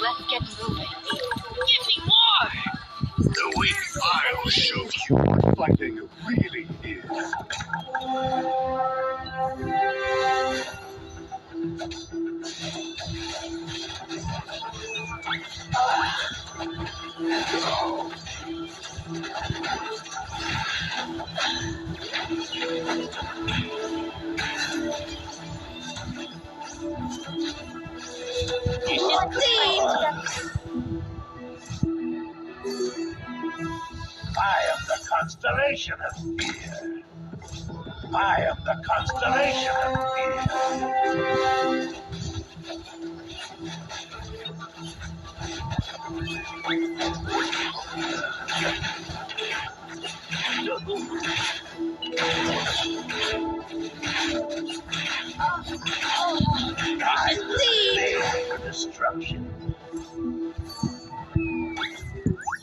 Let's get moving. Give me more! The weak I'll show you what fighting really is. I am the constellation of fear. I am the constellation of fear. I will for destruction.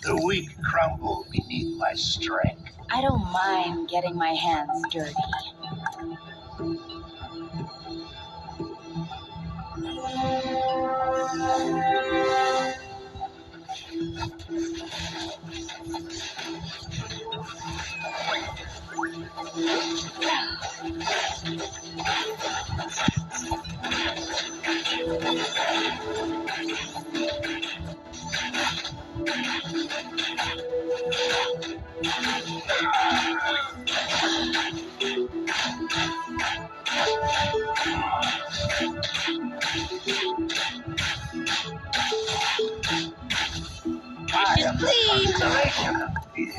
The weak crumble beneath my strength. I don't mind getting my hands dirty. I am the constellation of fear.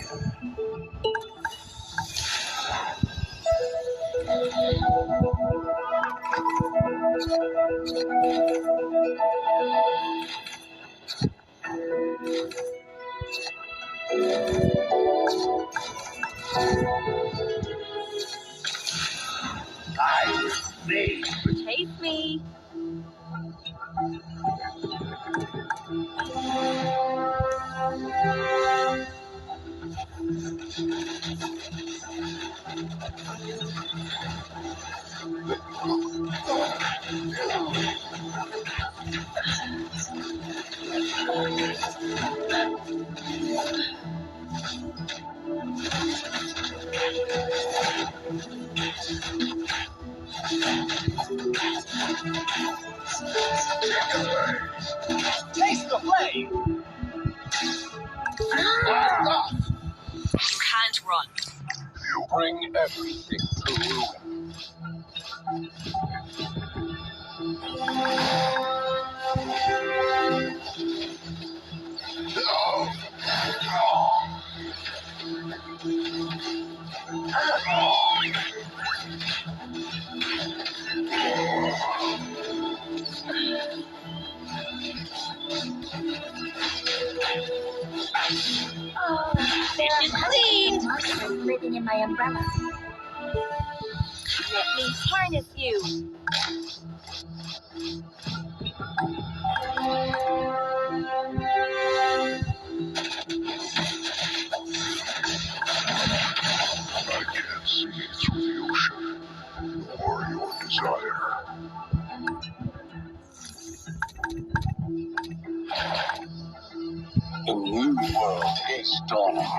I was made for Chase me. Taste the flame! Blast off! You can't run. You bring everything to ruin. Living in my umbrella. Let me harness you. I can't see through the ocean, nor your desire. The new world is dawning.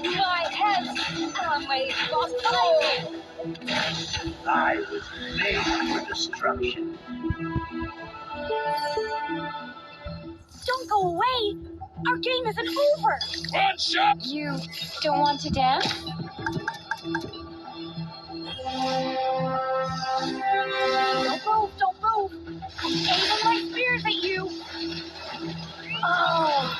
My head on my soul. I was made for destruction. Don't go away. Our game isn't over. One shot! You don't want to dance? Don't move, don't move. I'm aiming my spears at you. Oh.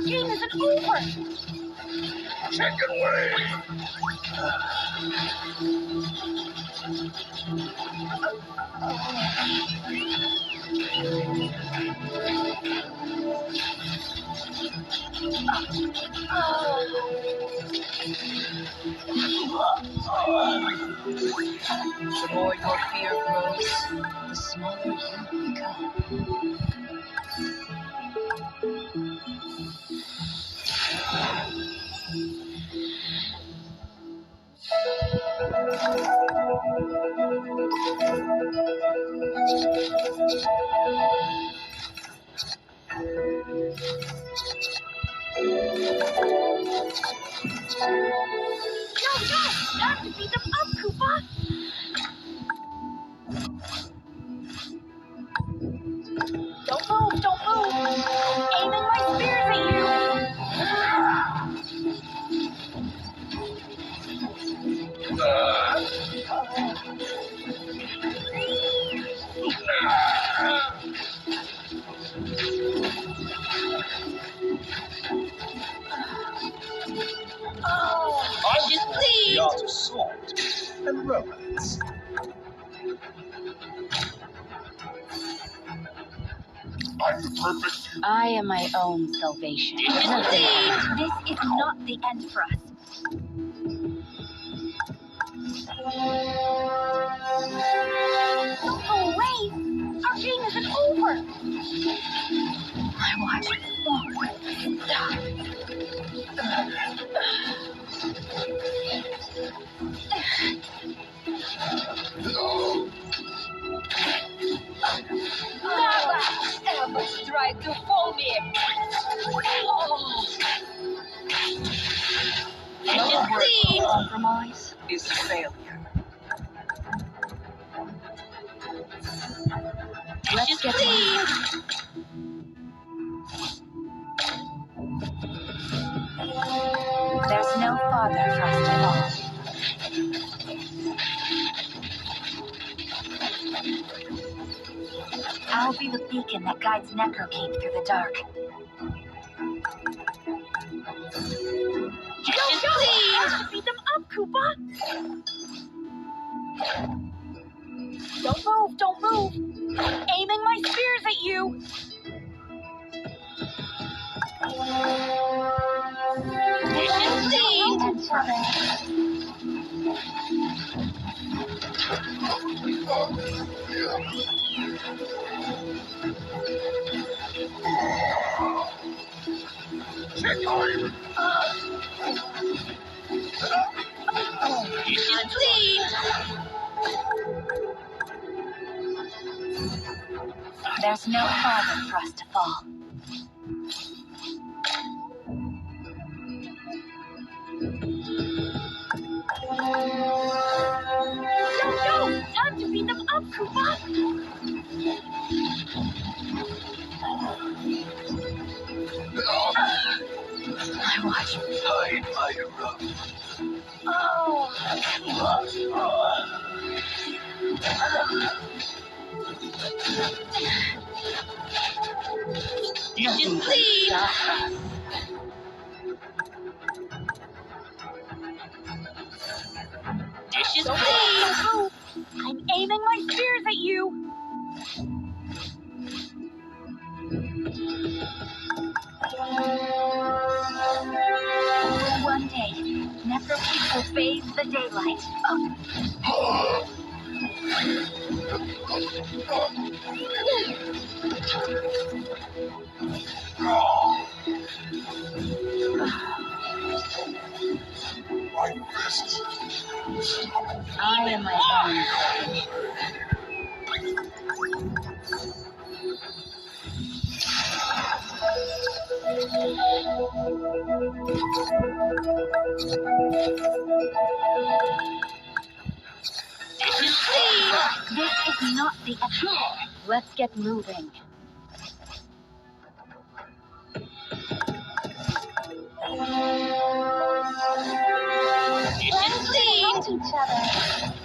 Our game isn't over. Chicken wing! The more your fear grows, the smaller you become. No, time to beat them up, Koopa. Don't move, don't move. Aiming my spears at you. I'm the art of sword and romance. I'm the perfect. I am my own salvation. This is not the end for us. Don't go away. Our game isn't over. I watch forward. Never ever try to fool me. Any word of compromise is failure. Let's get moving. There's no farther for us to fall. I'll be the beacon that guides Necrokeep through the dark. Go! Time to beat them up, Koopa. Don't move, don't move. Aiming my spears at you. There's no farther for us to fall. No! Time to beat them up, Koopa. I watch. Hide my rough. Did you see? Dishes, please. I'm aiming my spears at you. One day, Necrokeep will bathe the daylight. My wrists. I am my own This is not the end. Let's get moving. You should see each other.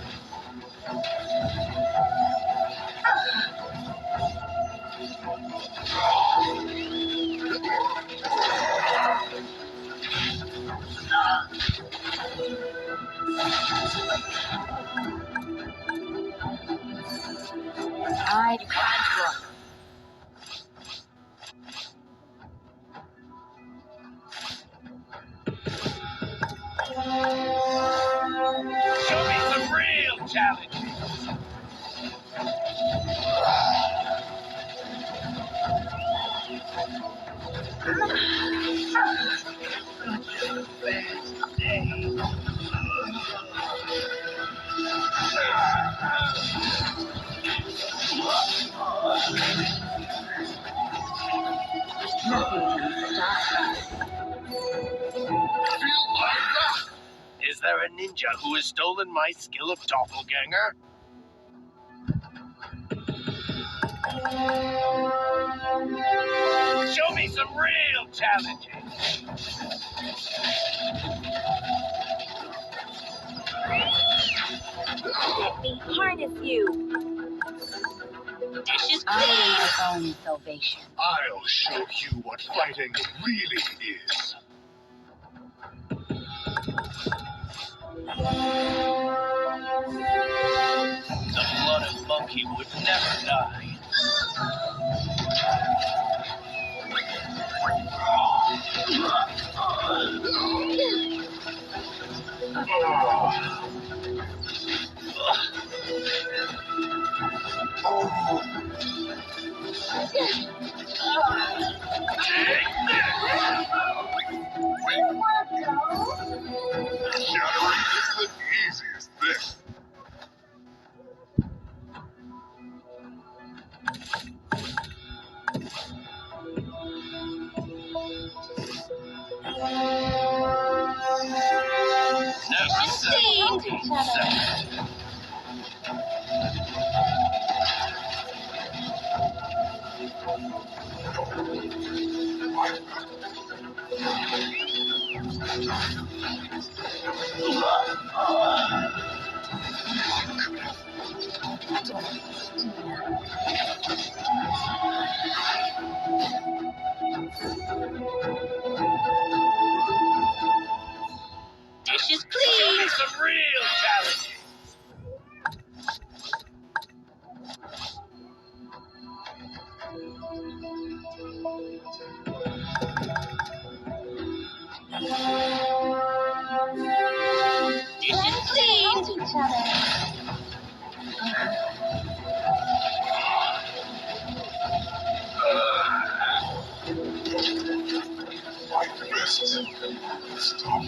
I can't run. Show me some real challenges. Is there a ninja who has stolen my skill of doppelganger? Show me some real challenges. Let me harness you. Dishes I am please. my own salvation. I'll show you what fighting really is. The blooded monkey would never die. Shattering is the easiest thing. Never settle. Dishes Show please. me some real challenges. Dishes please. My best. Stop.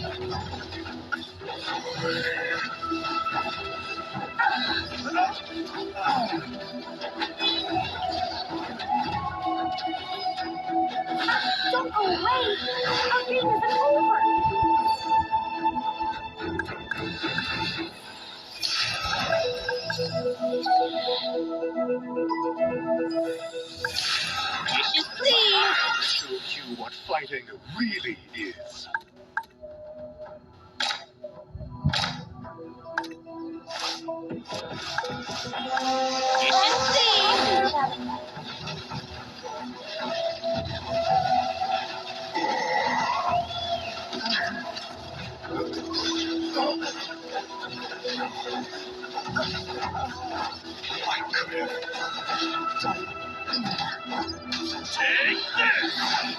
Don't go away. Our game isn't over. Dishes please. I'll show you what fighting really is. Dishes please. Take this!